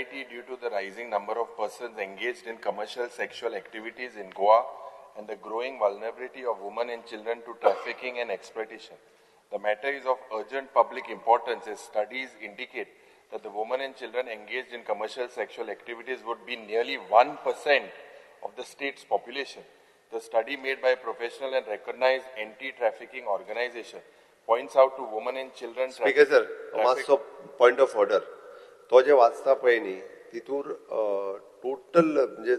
anxiety due to the rising number of persons engaged in commercial sexual activities in Goa and the growing vulnerability of women and children to trafficking and exploitation. The matter is of urgent public importance as studies indicate that the women and children engaged in commercial sexual activities would be nearly 1% of the state's population. The study made by a professional and recognized anti-trafficking organization points out to women and children. Speaker sir, master point of order. तो जे वाचता पळय न्ही तितूर total म्हणजे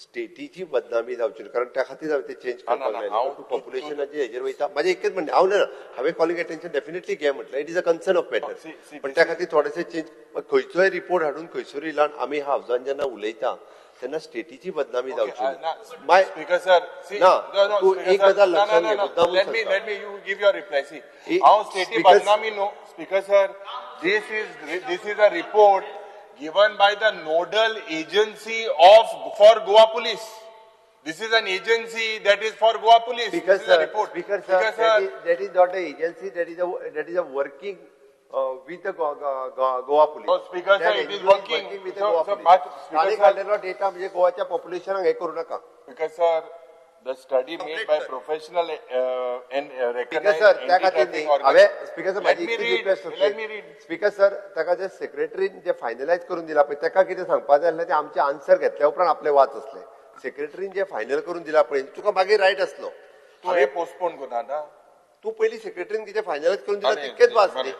स्टेटीची बदनामी जावची कारण त्या खातीर हांवें ते चेंज करपाक लायलें पॉप्युलेशनाचे हेजेर वयता म्हाजें एकच म्हणणें हांव ना हांवें कॉलिंग अटेन्शन डेफिनेटली घे म्हटलें it is a concern of matter पण त्या खातीर थोडेशे चेंज खंयचोय रिपोर्ट हाडून खंयसरूय इलान आमी हावजान जेन्ना उलयता तेन्ना स्टेटीची बदनामी जावची न्ही Speaker sir, see, ना तू एक गजाल लक्षात घे मुद्दामून let me you give your reply. See, how state badnami no, Speaker sir, this is a report given by the nodal agency for Goa Police. This is an agency that is for Goa Police. Speaker this is a sir, report. Speaker sir, that is not an agency. That is a working with the Goa Police. So, Speaker sir, it is working with the Goa Police. स्थानिक काढलेला data म्हणजे गोवाच्या पॉप्युलेशनाक हे करू नका. Speaker sir, the study made by professional and Speaker recognized sir, त्या खातीर anti-trafficking न्ही हांवें Speaker sir Let me read. Speaker sir, ताका जे सेक्रेटरीन जे फायनलायज करून दिला पळय ताका कितें सांगपाक जाय ते आमचे आन्सर घेतल्या उपरांत आपले वाच असले. सेक्रेटरीन जे फायनल करून दिला पळय तुका मागीर रायट असलो. हांवें पोस्टपोन करता ना. तू पहिली सेक्रेटरीन किती फायनलाइज करून दिला तितकेच वाचले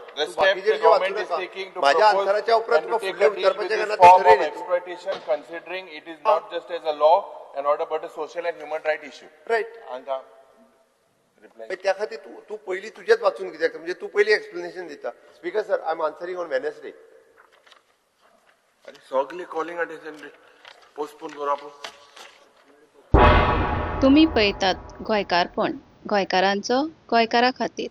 माझ्या आन्सराच्या उपरांत तुका फुडले विचारपाचें कारण ते खरें न्ही exploitation considering it is not just as a law and order but a social and human right issue. Right And reply. त्या खातीर तू पहिली तुझेच वाचून कित्याक म्हणजे तू पहिली एक्सप्लेनेशन दिता. Speaker sir I am answering on Wednesday. सगळे कॉलिंग अटेन्शन पोस्टपोन करप. तुम्ही पळयतात गोंयकारपण गोंयकारांचो गोंयकारा खातीर.